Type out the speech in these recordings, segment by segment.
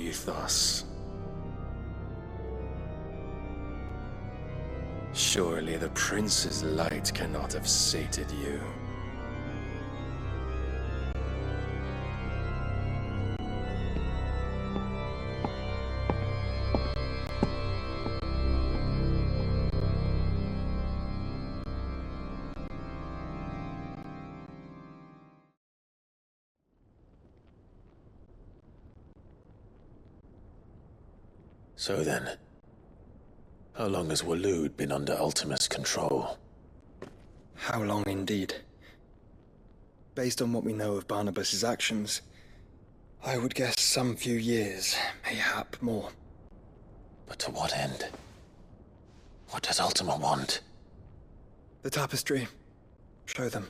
beneath us. Surely the prince's light cannot have sated you. So then, how long has Waloed been under Ultima's control? How long indeed? Based on what we know of Barnabas's actions, I would guess some few years, mayhap more. But to what end? What does Ultima want? The tapestry. Show them.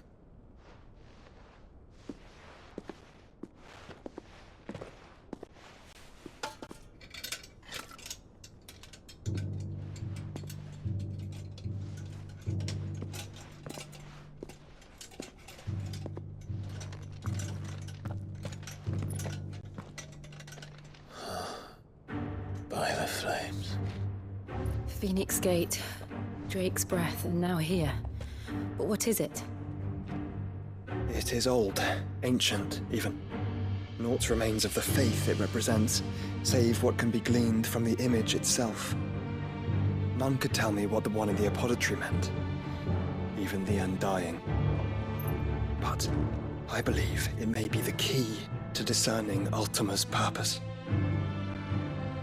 By the flames. Phoenix Gate, Drake's Breath, and now here. But what is it? It is old, ancient, even. Naught remains of the faith it represents, save what can be gleaned from the image itself. None could tell me what the one in the apothecary meant, even the Undying. But I believe it may be the key to discerning Ultima's purpose.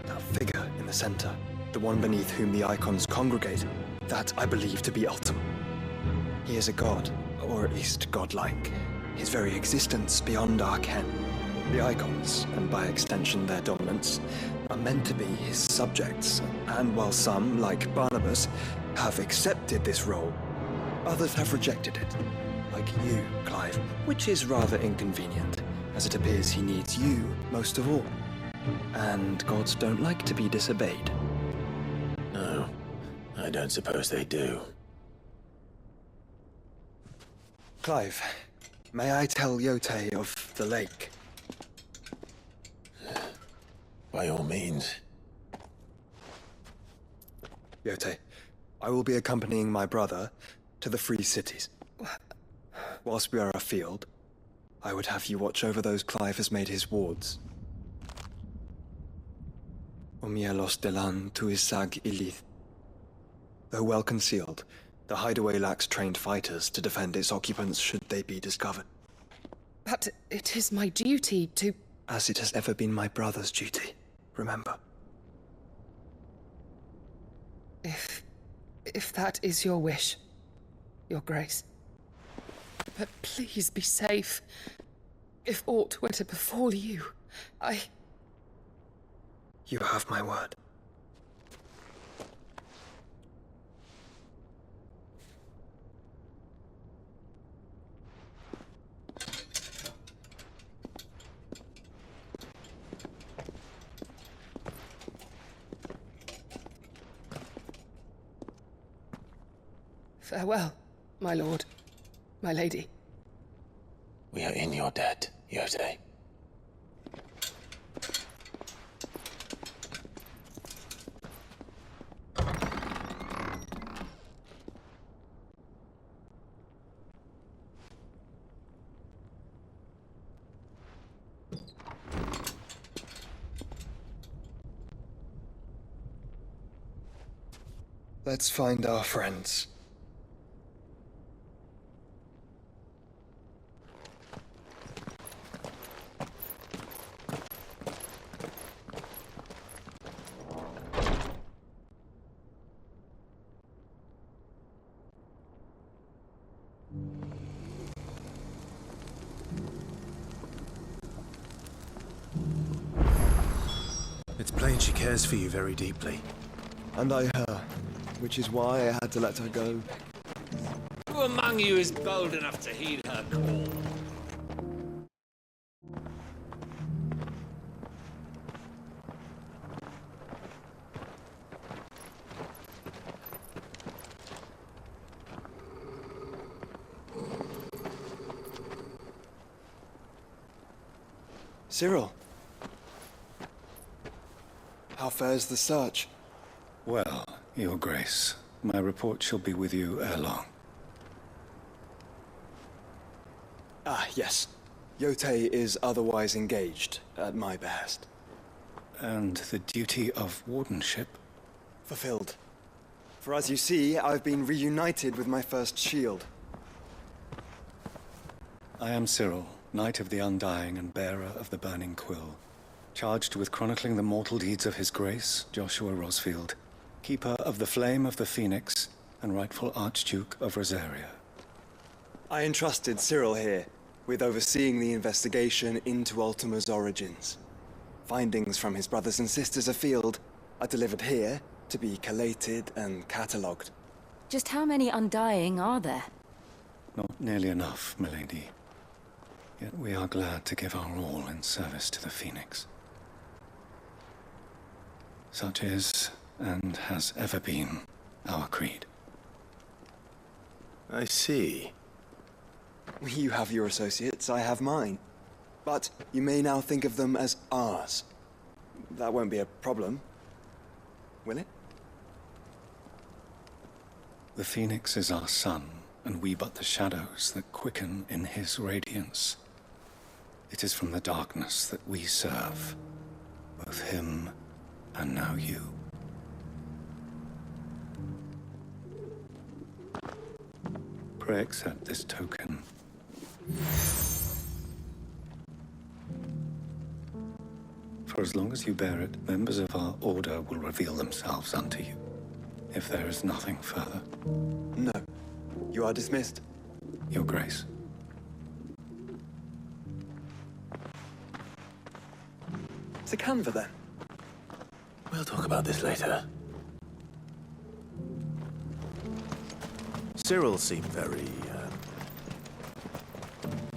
That figure in the center, the one beneath whom the icons congregate, that I believe to be Ultima. He is a god, or at least godlike, his very existence beyond our ken. The icons, and by extension their dominance, are meant to be his subjects, and while some, like Barnabas, have accepted this role, others have rejected it, like you, Clive, which is rather inconvenient, as it appears he needs you most of all. And gods don't like to be disobeyed. No, I don't suppose they do. Clive, may I tell Yote of the lake? By all means. Yote, I will be accompanying my brother to the Free Cities. Whilst we are afield, I would have you watch over those Clive has made his wards. Omielos delan tuisag ilith. Though well concealed, the hideaway lacks trained fighters to defend its occupants should they be discovered. But it is my duty to... As it has ever been my brother's duty, remember. If that is your wish, Your Grace. But please be safe. If aught were to befall you, You have my word. Farewell, my lord, my lady. We are in your debt, Yote. Let's find our friends. It's plain she cares for you very deeply. And I her, which is why I had to let her go. Who among you is bold enough to heed her call? Cyril. How fares the search? Well, Your Grace, my report shall be with you ere long. Ah, yes. Yotei is otherwise engaged, at my behest. And the duty of wardenship? Fulfilled. For as you see, I've been reunited with my first shield. I am Cyril, Knight of the Undying and bearer of the Burning Quill, charged with chronicling the mortal deeds of His Grace, Joshua Rosfield, Keeper of the Flame of the Phoenix, and rightful Archduke of Rosaria. I entrusted Cyril here with overseeing the investigation into Ultima's origins. Findings from his brothers and sisters afield are delivered here to be collated and catalogued. Just how many Undying are there? Not nearly enough, milady. Yet we are glad to give our all in service to the Phoenix. Such is, and has ever been, our creed. I see. You have your associates, I have mine. But you may now think of them as ours. That won't be a problem, will it? The Phoenix is our sun, and we but the shadows that quicken in his radiance. It is from the darkness that we serve, both him and now you. Pray accept this token. For as long as you bear it, members of our order will reveal themselves unto you, if there is nothing further. No. You are dismissed. Your Grace. To Canva, then. We'll talk about this later. Cyril seemed very,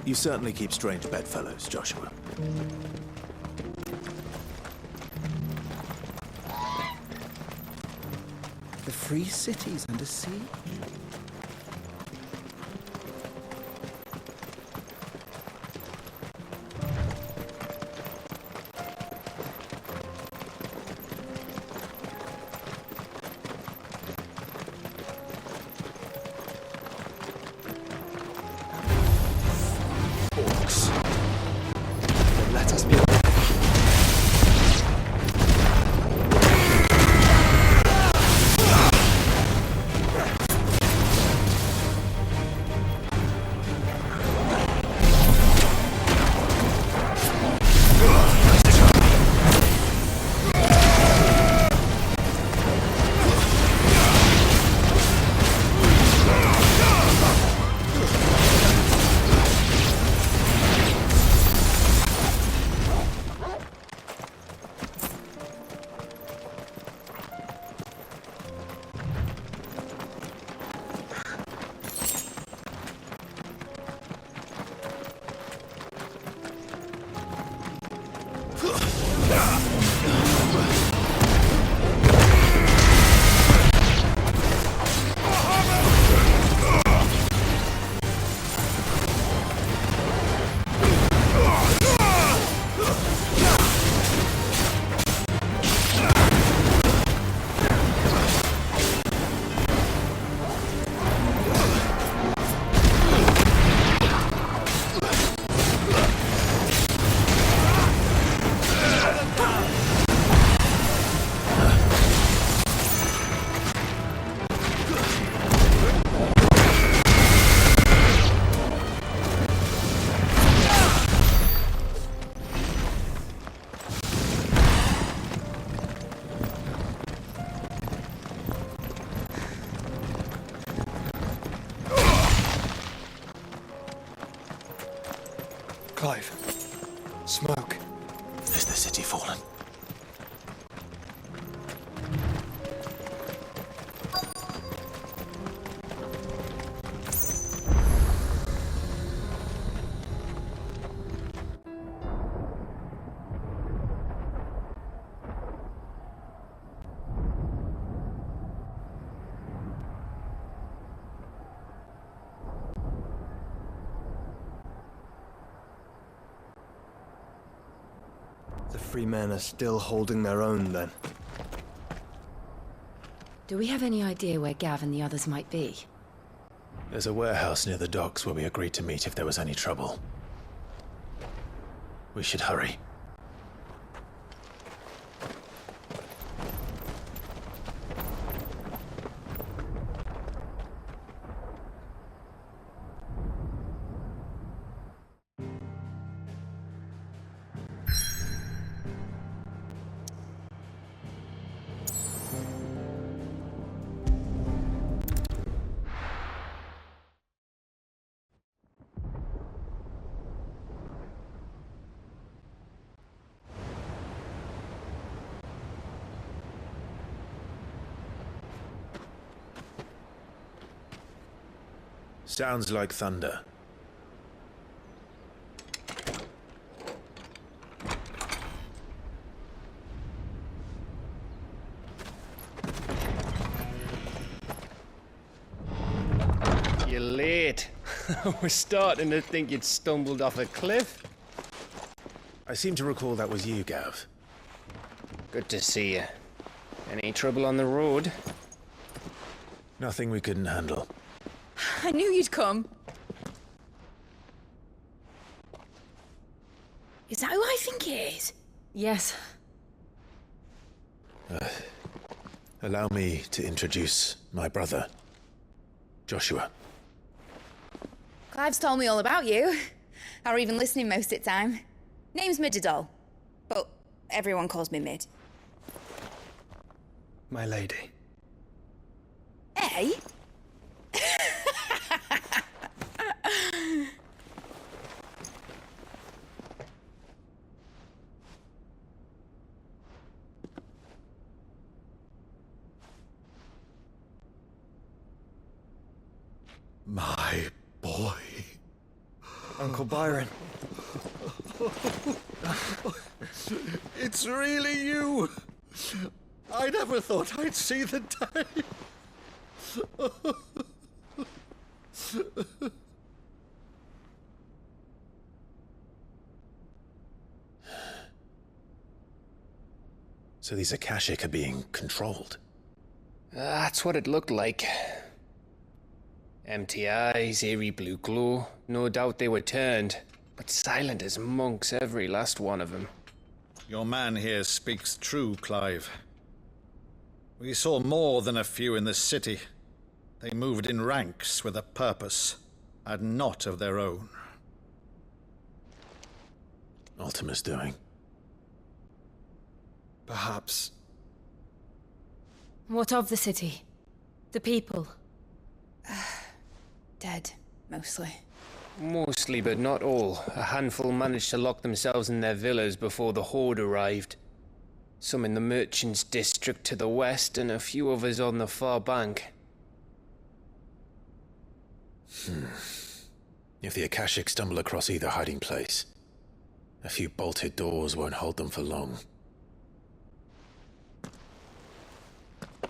You certainly keep strange bedfellows, Joshua. The free city's under siege. Then let us be. Clive. Smoke. Is the city fallen? The free men are still holding their own, then. Do we have any idea where Gav and the others might be? There's a warehouse near the docks where we agreed to meet if there was any trouble. We should hurry. Sounds like thunder. You're late. We're starting to think you'd stumbled off a cliff. I seem to recall that was you, Gav. Good to see you. Any trouble on the road? Nothing we couldn't handle. I knew you'd come. Is that who I think it is? Yes. Allow me to introduce my brother, Joshua. Clive's told me all about you. Or even listening most of the time. Name's Midadol, but everyone calls me Mid. My lady. Eh? My boy. Uncle Byron. It's really you! I never thought I'd see the day. So these Akashic are being controlled? That's what it looked like. Empty eyes, eerie blue glow. No doubt they were turned, but silent as monks, every last one of them. Your man here speaks true, Clive. We saw more than a few in the city. They moved in ranks with a purpose, and not of their own. Ultima's doing. Perhaps. What of the city? The people? Dead, mostly. Mostly, but not all. A handful managed to lock themselves in their villas before the Horde arrived. Some in the merchants' district to the west, and a few others on the far bank. If the Akashic stumble across either hiding place, a few bolted doors won't hold them for long.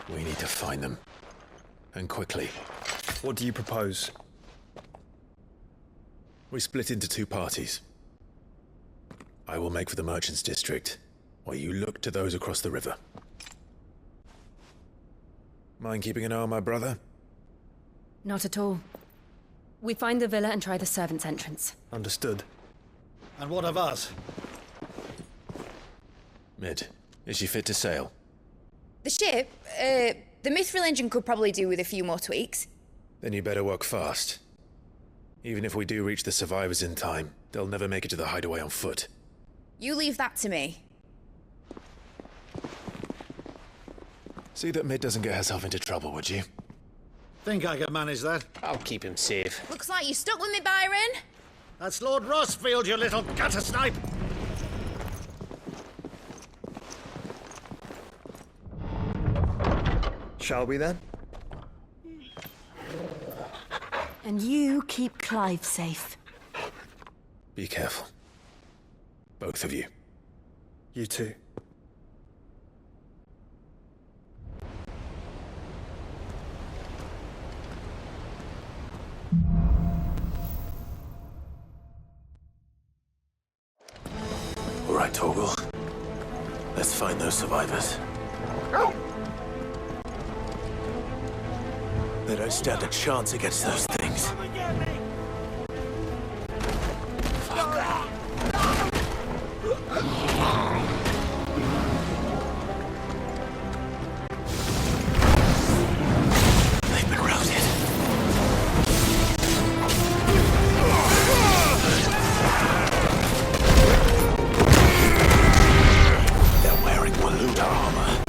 We need to find them. And quickly. What do you propose? We split into two parties. I will make for the merchants' district, while you look to those across the river. Mind keeping an eye on my brother? Not at all. We find the villa and try the servants' entrance. Understood. And what of us? Mid, is she fit to sail? The ship, the mithril engine could probably do with a few more tweaks. Then you better work fast. Even if we do reach the survivors in time, they'll never make it to the hideaway on foot. You leave that to me. See that Mid doesn't get herself into trouble, would you? Think I can manage that? I'll keep him safe. Looks like you stuck with me, Byron. That's Lord Rossfield, you little gutter snipe! Shall we then? And you keep Clive safe. Be careful. Both of you. You too. All right, Torgal. Let's find those survivors. They don't stand a chance against those things. They've been routed. They're wearing Waluda armor.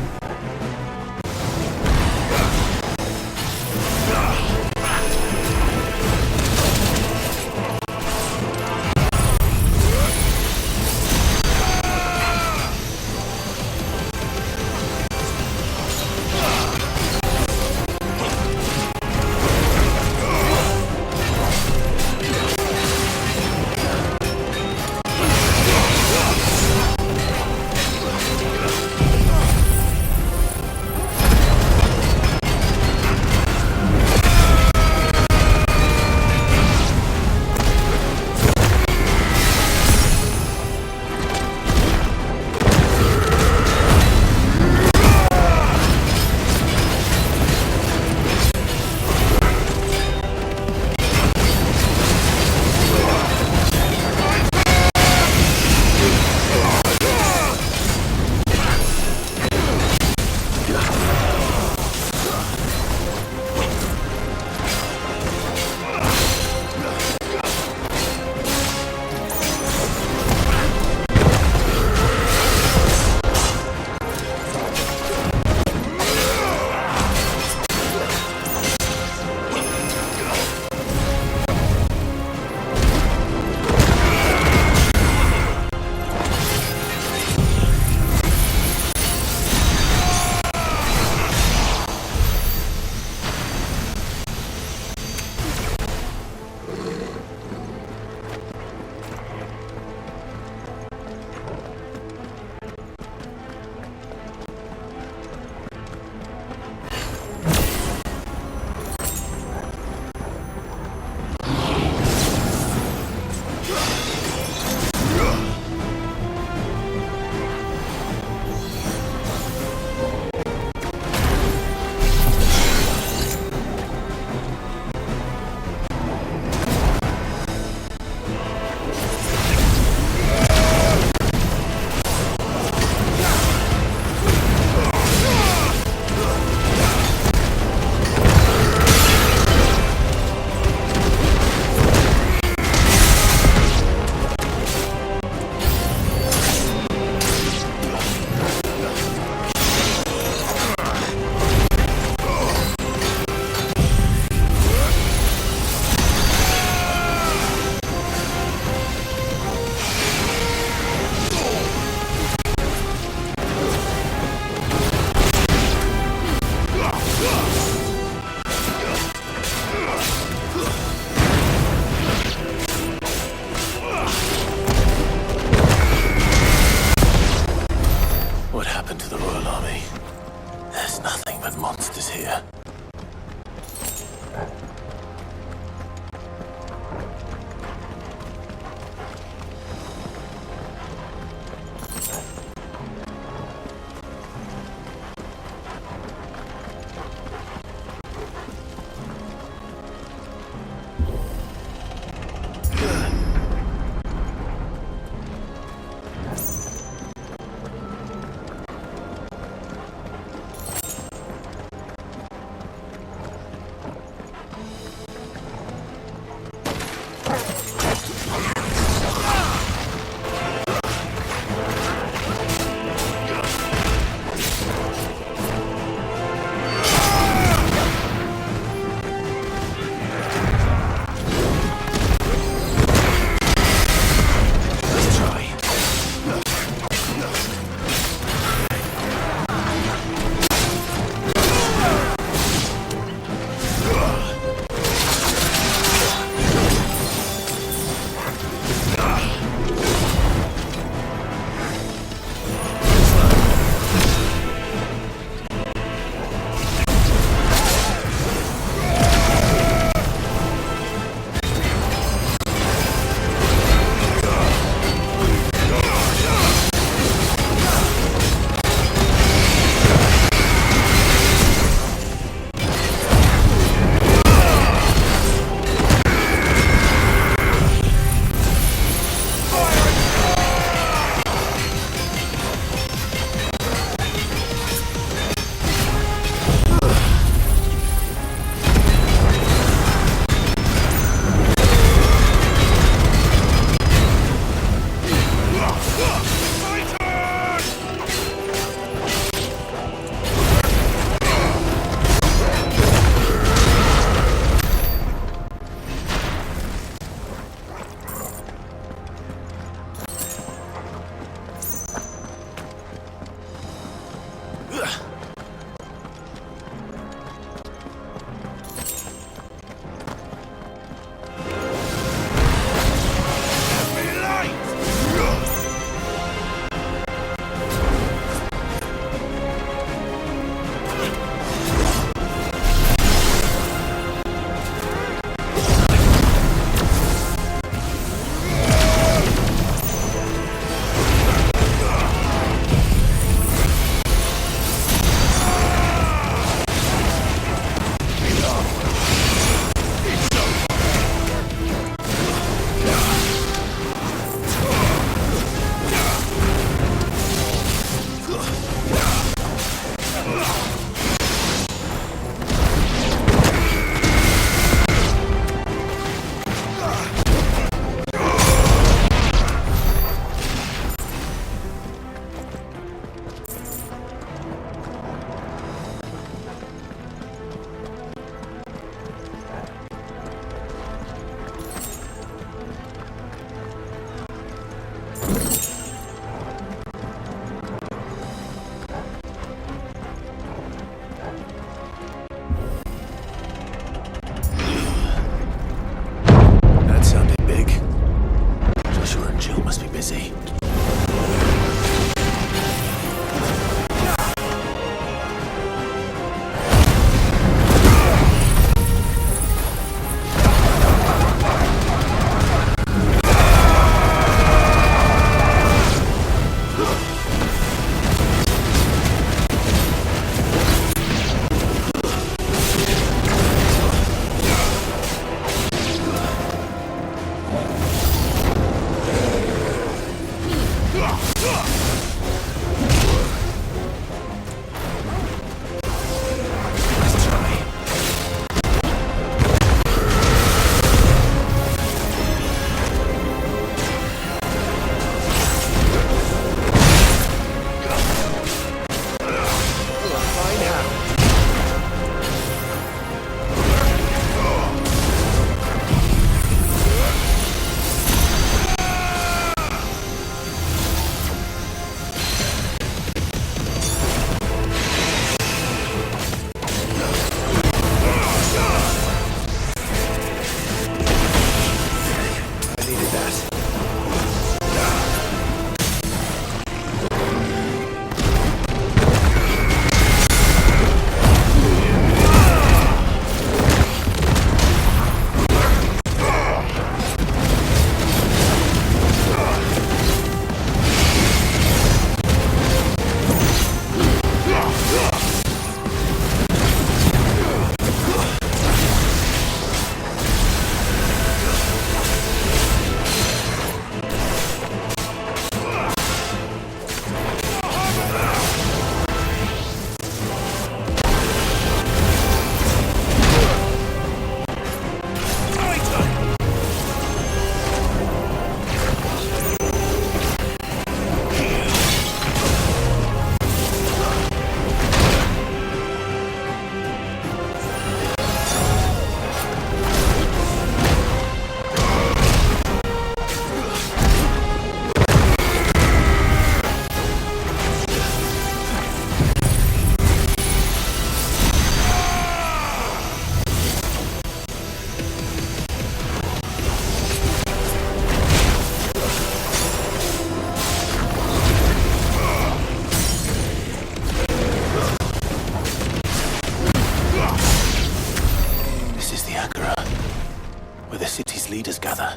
leaders gather.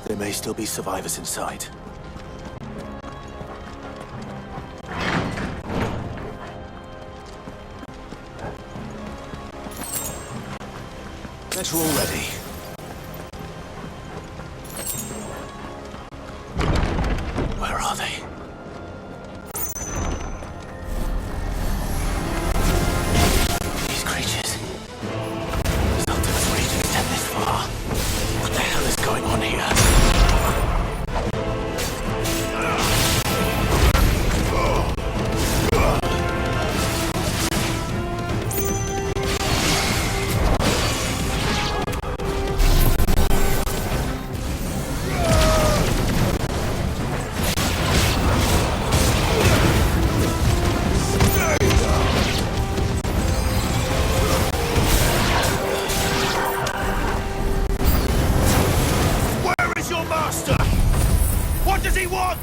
There may still be survivors inside. They're all ready. Where are they? These creatures. Sultan's reach extend this far. What the hell is going on here? What does he want?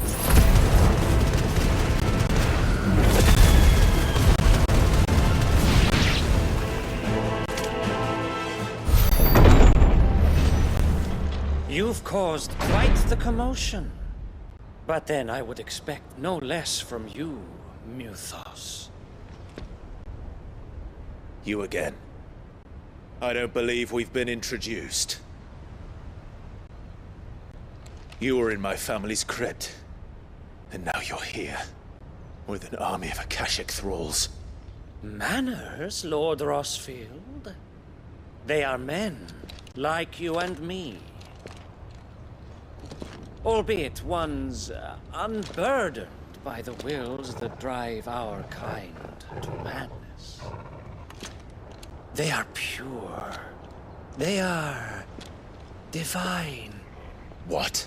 You've caused quite the commotion. But then I would expect no less from you, Muthos. You again. I don't believe we've been introduced. You were in my family's crypt, and now you're here, with an army of Akashic thralls. Manners, Lord Rosfield? They are men, like you and me. Albeit ones unburdened by the wills that drive our kind to madness. They are pure. They are divine. What?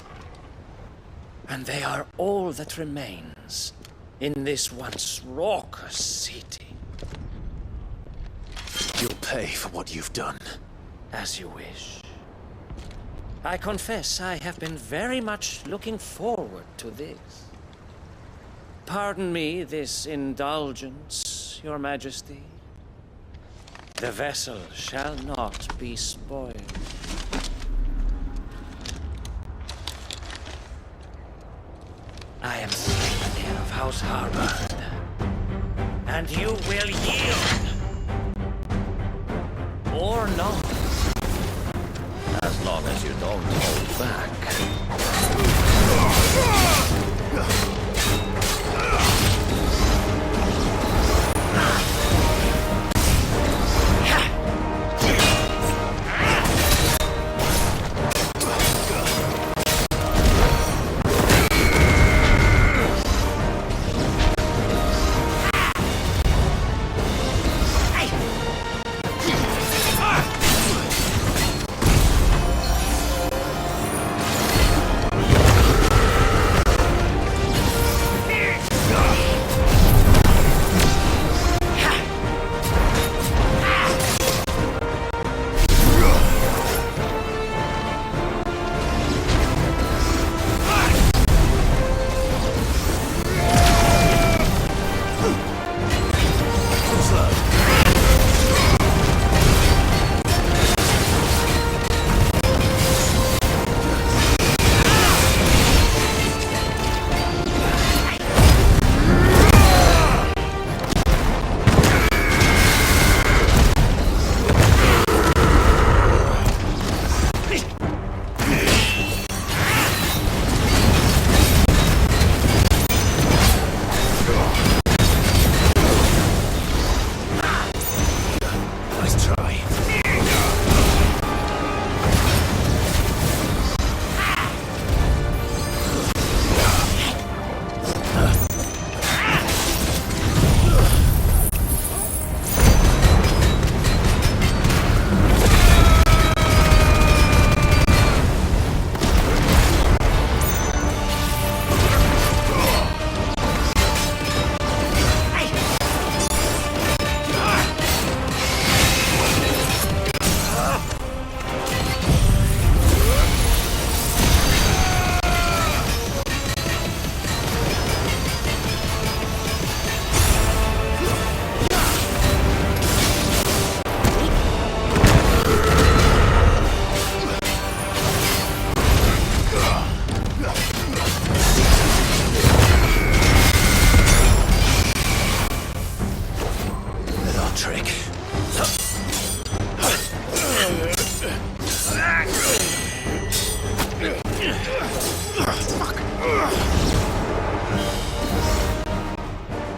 And they are all that remains in this once raucous city. You'll pay for what you've done. As you wish. I confess I have been very much looking forward to this. Pardon me this indulgence, Your Majesty. The vessel shall not be spoiled. I am Slayer of House Harbard, and you will yield, or not, as long as you don't hold back.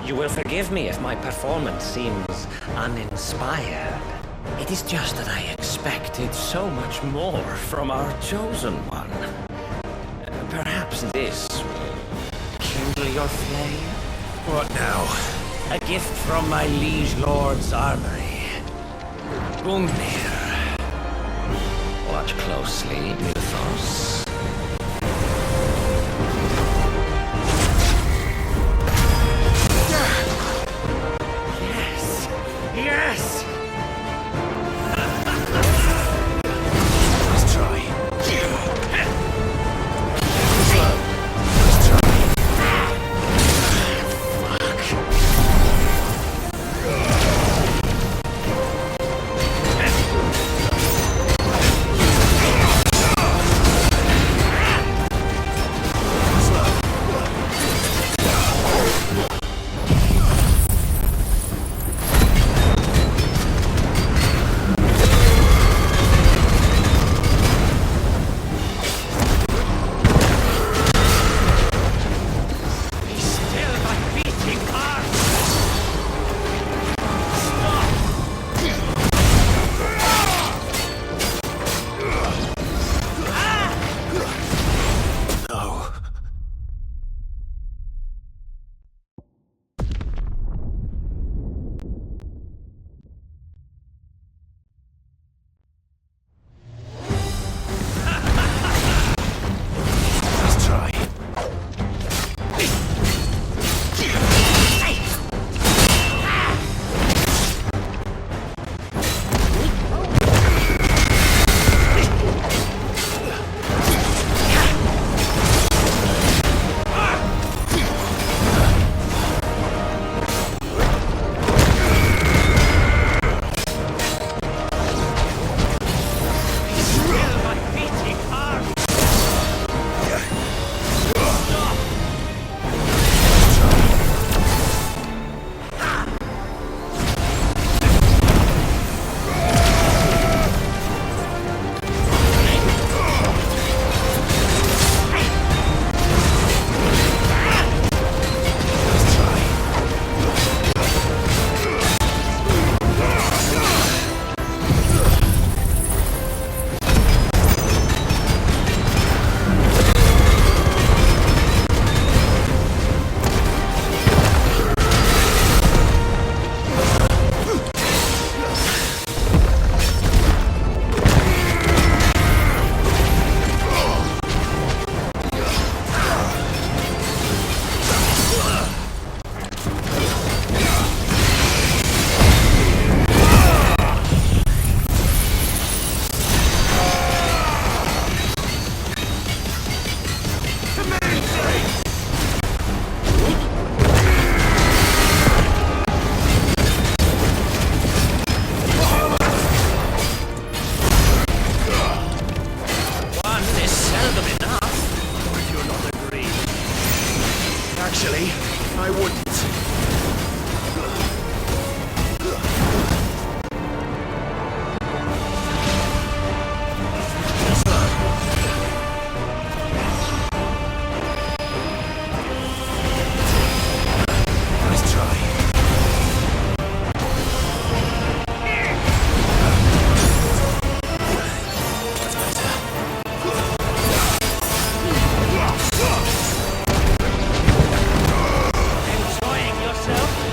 You will forgive me if my performance seems uninspired. It is just that I expected so much more from our chosen one. Perhaps this will kindle your flame? What now? A gift from my liege lord's armory. Gungnir. Watch closely, Mythos. Yes! Yes! Let's try. Actually, I wouldn't. Nice try. Enjoying yourself?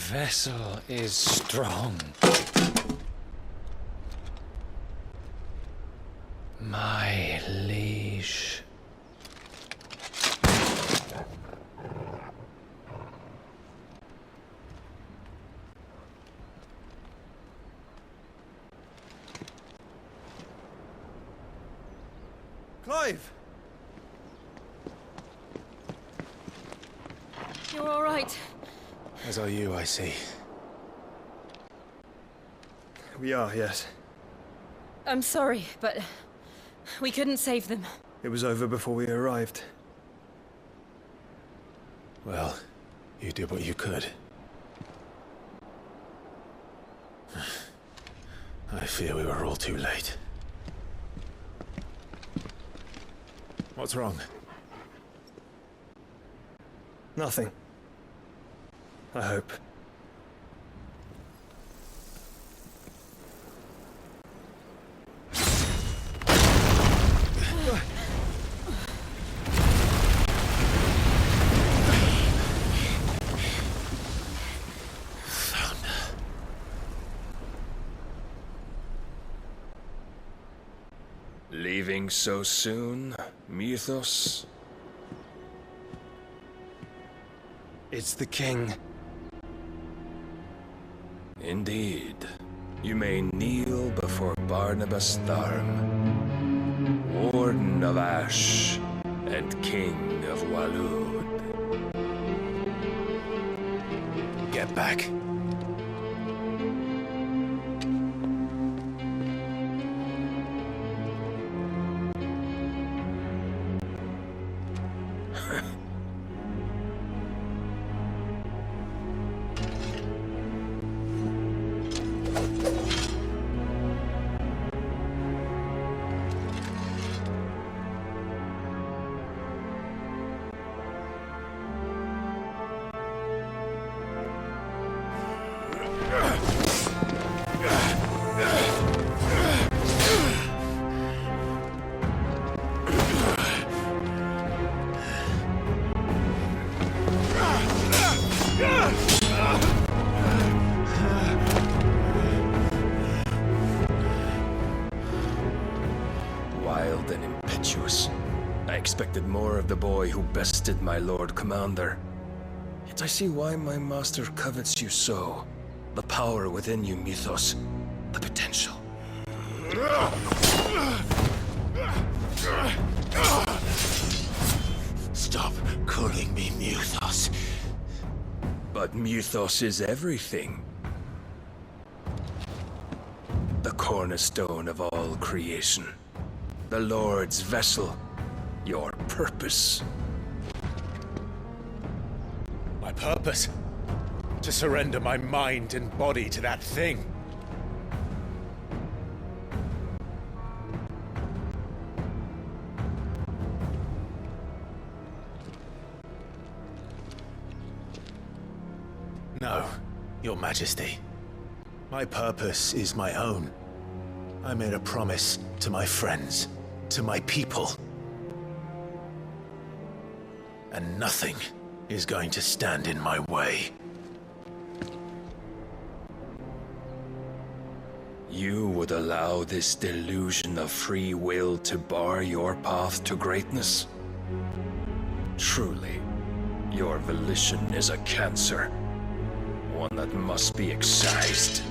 vessel is strong. My liege. Clive! You're all right. As are you, I see. We are, yes. I'm sorry, but we couldn't save them. It was over before we arrived. Well, you did what you could. I fear we were all too late. What's wrong? Nothing. I hope. Leaving so soon, Mythos? It's the king. Indeed. You may kneel before Barnabas Tharm, Warden of Ash and King of Walud. Get back. Wild and impetuous. I expected more of the boy who bested my Lord Commander. Yet I see why my master covets you so. The power within you, Mythos. The potential. Stop calling me Mythos. But Mythos is everything. The cornerstone of all creation. The Lord's vessel. Your purpose. My purpose? To surrender my mind and body to that thing. No, Your Majesty. My purpose is my own. I made a promise to my friends, to my people. And nothing is going to stand in my way. You would allow this delusion of free will to bar your path to greatness? Truly, your volition is a cancer. One that must be excised.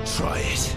Try it.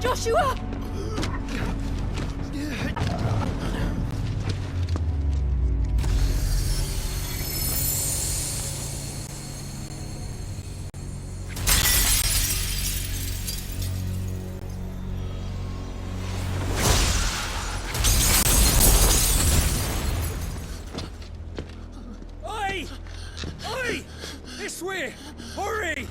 Joshua! Oi! This way! Hurry!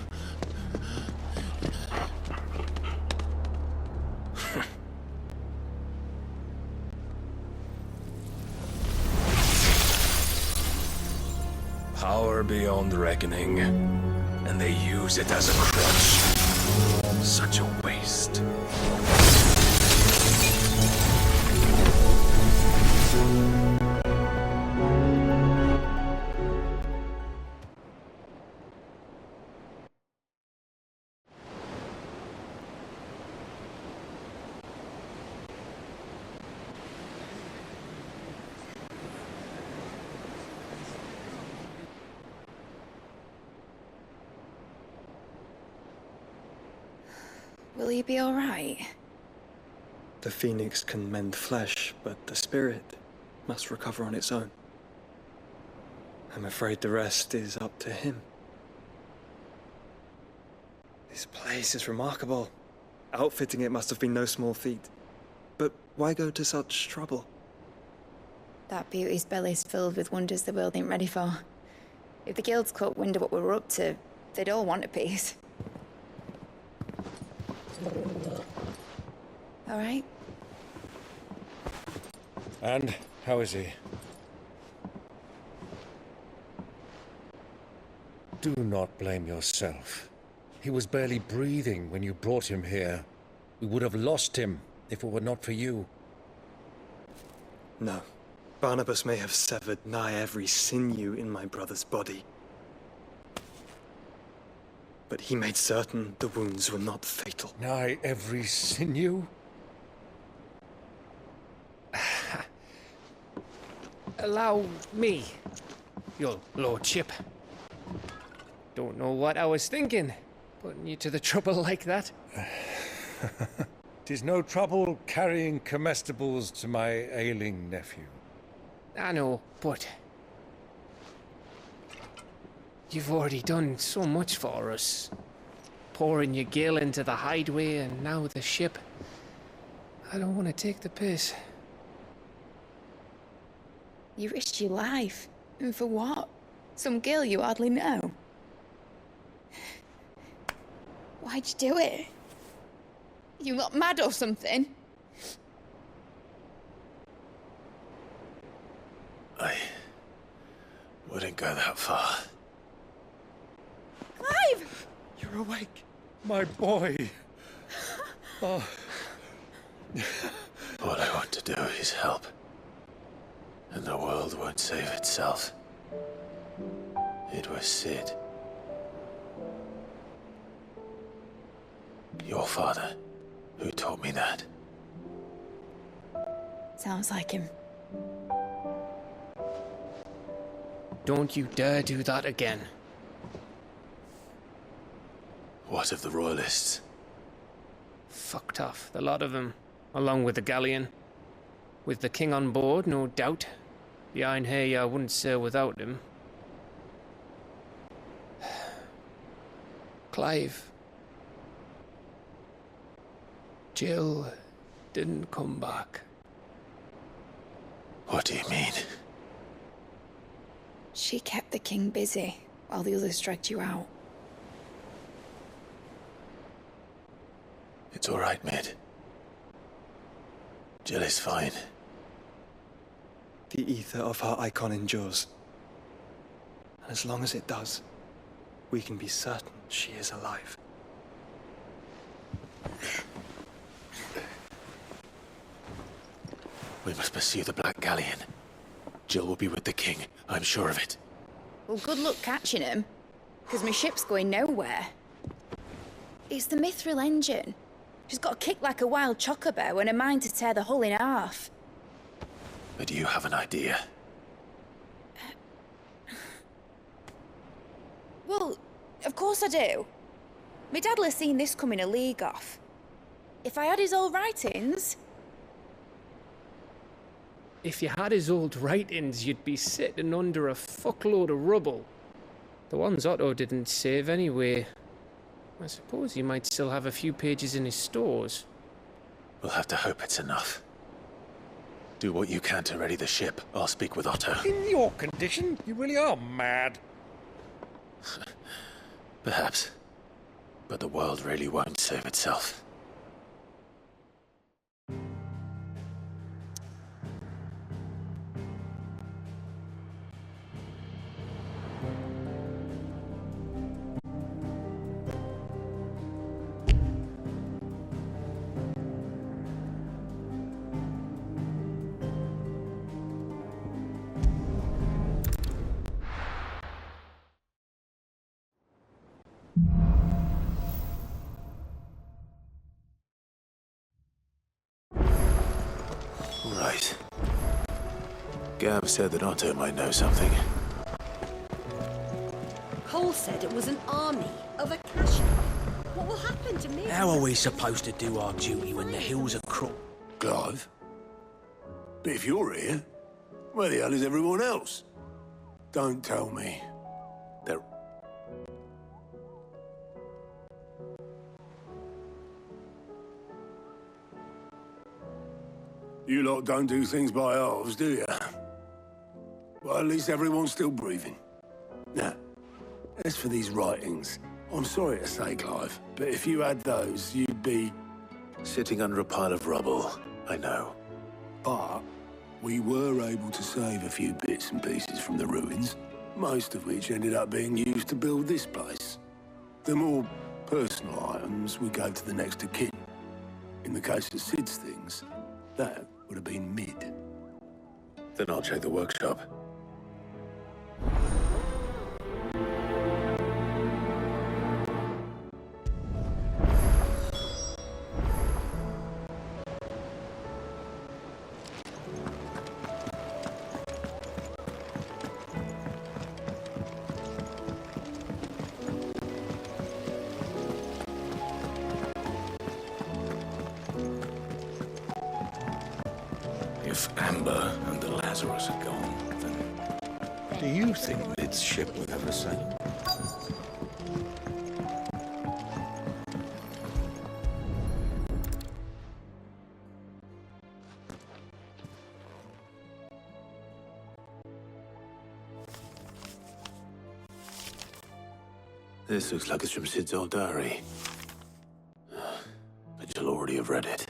Power beyond reckoning, and they use it as a crutch. Such a waste. Will he be alright? The phoenix can mend flesh, but the spirit must recover on its own. I'm afraid the rest is up to him. This place is remarkable. Outfitting it must have been no small feat. But why go to such trouble? That beauty's belly's filled with wonders the world ain't ready for. If the guilds caught wind of what we were up to, they'd all want a piece. All right? And how is he? Do not blame yourself. He was barely breathing when you brought him here. We would have lost him if it were not for you. No. Barnabas may have severed nigh every sinew in my brother's body. But he made certain the wounds were not fatal. Nigh every sinew? Allow me, your lordship. Don't know what I was thinking, putting you to the trouble like that. 'Tis no trouble carrying comestibles to my ailing nephew. I know, but you've already done so much for us. Pouring your gil into the hideaway and now the ship. I don't want to take the piss. You risked your life. And for what? Some girl you hardly know. Why'd you do it? You not mad or something? I wouldn't go that far. Clive! You're awake, my boy. Oh. All I want to do is help. And the world won't save itself. It was Sid. Your father, who taught me that. Sounds like him. Don't you dare do that again. What of the Royalists? Fucked off, the lot of them, along with the galleon. With the king on board, no doubt. Behind here, I wouldn't sail without him. Clive. Jill didn't come back. What do you mean? She kept the king busy while the others dragged you out. It's all right, mate. Jill is fine. The ether of her icon endures. And as long as it does, we can be certain she is alive. We must pursue the Black Galleon. Jill will be with the king, I'm sure of it. Well, good luck catching him, because my ship's going nowhere. It's the Mithril engine. She's got a kick like a wild chocobo and a mind to tear the hull in half. But do you have an idea? Well, of course I do. My dad'll have seen this coming a league off. If I had his old writings... If you had his old writings, you'd be sitting under a fuckload of rubble. The ones Otto didn't save anyway. I suppose he might still have a few pages in his stores. We'll have to hope it's enough. Do what you can to ready the ship. I'll speak with Otto. In your condition, you really are mad. Perhaps. But the world really won't save itself. Right. Gav said that Otto might know something. Cole said it was an army of Akasha. What will happen to me? How are we supposed to do our duty when the hills are Clive? But if you're here, where the hell is everyone else? Don't tell me. They're... You lot don't do things by halves, do you? Well, at least everyone's still breathing. Now, as for these writings, I'm sorry to say, Clive, but if you had those, you'd be... Sitting under a pile of rubble, I know. But we were able to save a few bits and pieces from the ruins, most of which ended up being used to build this place. The more personal items we gave to the next of kin. In the case of Sid's things, that would have been mid. Then I'll check the workshop. If Amber and the Lazarus are gone, then... Do you think Mid's ship will ever sail? This looks like it's from Sid's old diary. But you'll already have read it.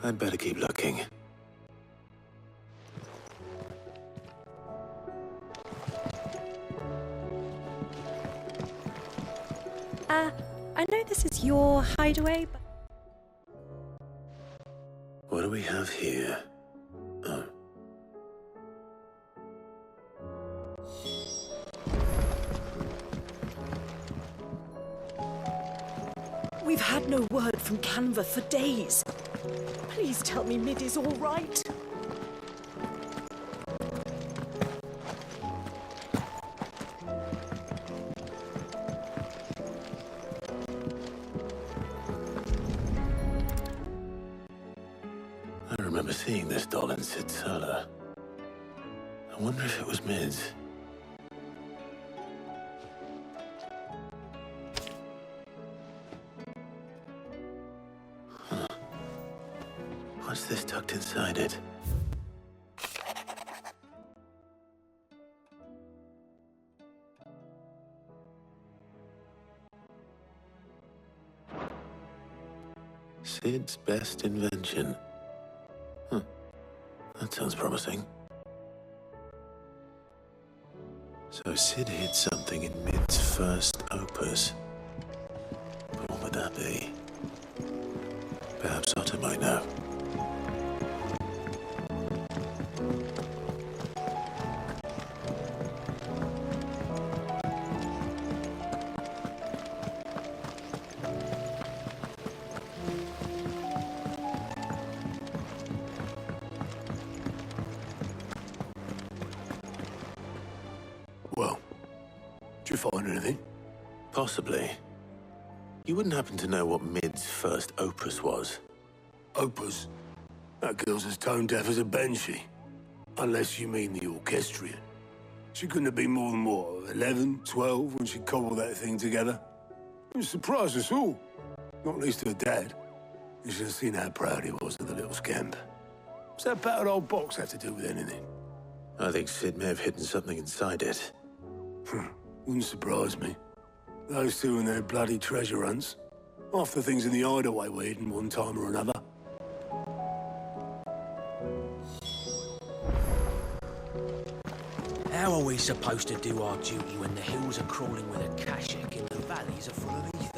I'd better keep looking. I know this is your hideaway, but... What do we have here? Oh. We've had no word from Canva for days. Please tell me Mid is all right. I remember seeing this doll in Sid's cellar. I wonder if it was Mid's. Huh. What's this tucked inside it? Sid's best invention. Huh. That sounds promising. So Sid hid something in Mid's first opus. But what would that be? Perhaps Otto might know. Well, did you find anything? Possibly. You wouldn't happen to know what Mid's first opus was? Opus? That girl's as tone deaf as a banshee. Unless you mean the orchestrion. She couldn't have been more than, what, 11, 12 when she cobbled that thing together? It would surprise us all. Not least her dad. You should have seen how proud he was of the little scamp. What's that battered old box have to do with anything? I think Sid may have hidden something inside it. Wouldn't surprise me. Those two and their bloody treasure hunts. Half the things in the hideaway were hidden one time or another. How are we supposed to do our duty when the hills are crawling with a Kashik and the valleys are full of ether?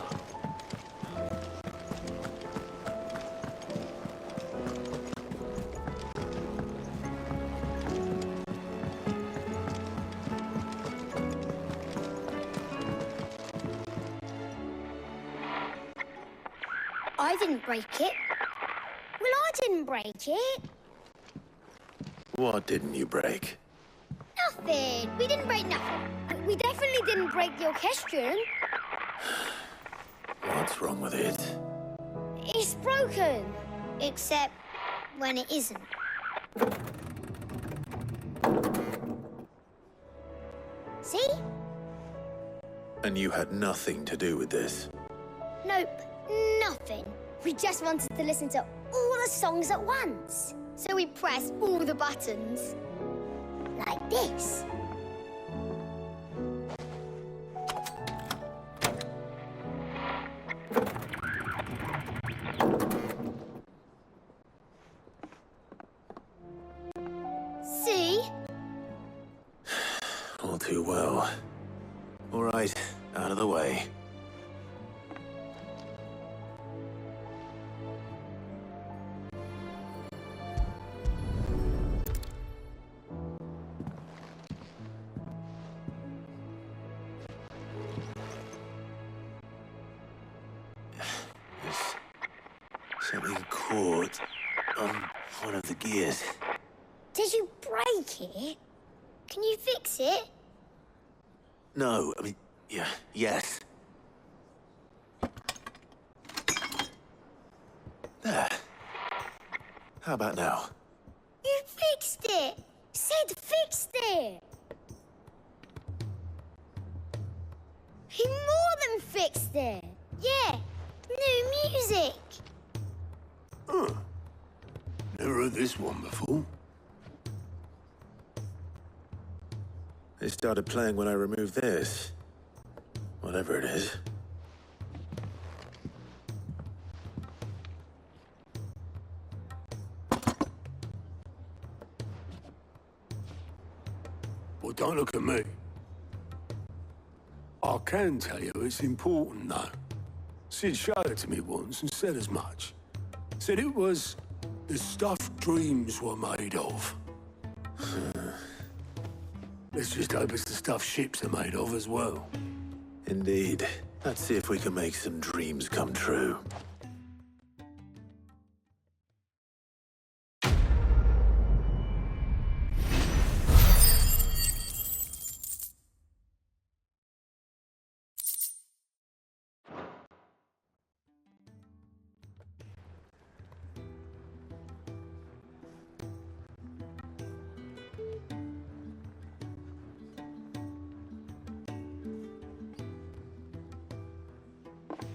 I didn't break it. Well, I didn't break it. What didn't you break? Nothing. We didn't break nothing. We definitely didn't break the orchestrion. What's wrong with it? It's broken. Except when it isn't. See? And you had nothing to do with this? Nope. Nothing. We just wanted to listen to all the songs at once. So we pressed all the buttons. Like this. See? All too well. All right, out of the way. Something caught on one of the gears. Did you break it? Can you fix it? No, I mean, yes. There. How about now? You fixed it! Sid fixed it! He more than fixed it! Yeah, new music! Huh. Never heard this one before. It started playing when I removed this. Whatever it is. Well, don't look at me. I can tell you it's important, though. Sid showed it to me once and said as much. Said it was the stuff dreams were made of. Let's just hope it's the stuff ships are made of as well. Indeed. Let's see if we can make some dreams come true.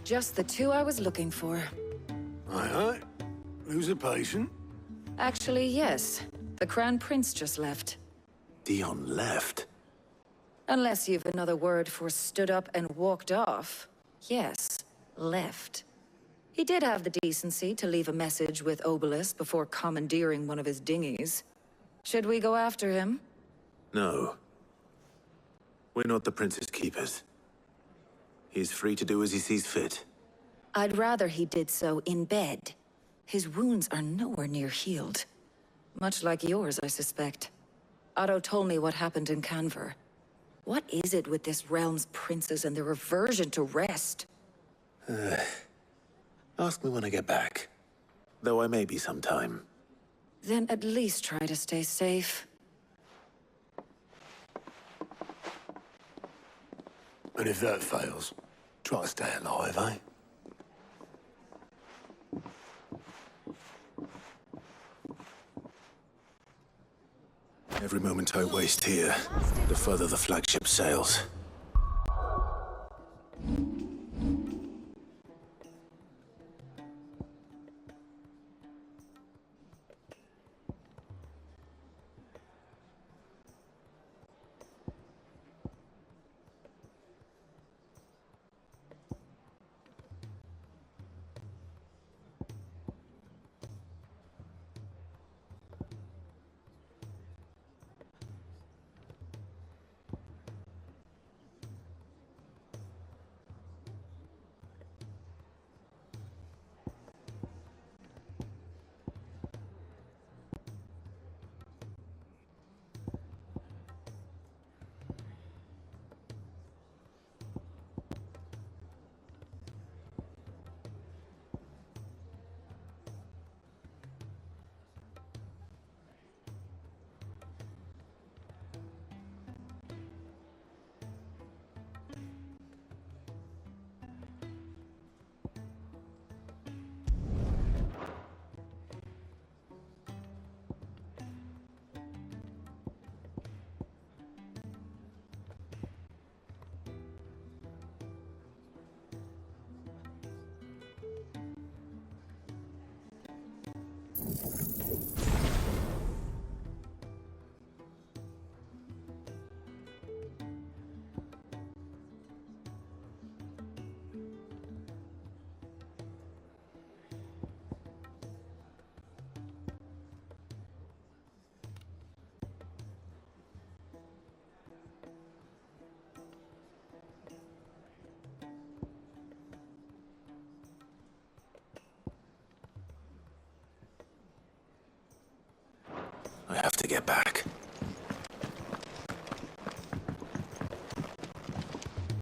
Just the two I was looking for. Aye. Lose a patient? Actually, yes. The Crown Prince just left. Dion left? Unless you've another word for stood up and walked off. Yes, left. He did have the decency to leave a message with Obelisk before commandeering one of his dinghies. Should we go after him? No. We're not the Prince's keepers. He's free to do as he sees fit. I'd rather he did so in bed. His wounds are nowhere near healed. Much like yours, I suspect. Otto told me what happened in Canver. What is it with this realm's princes and their aversion to rest? Ask me when I get back. Though I may be sometime. Then at least try to stay safe. And if that fails, try to stay alive, eh? Every moment I waste here, the further the flagship sails. get back.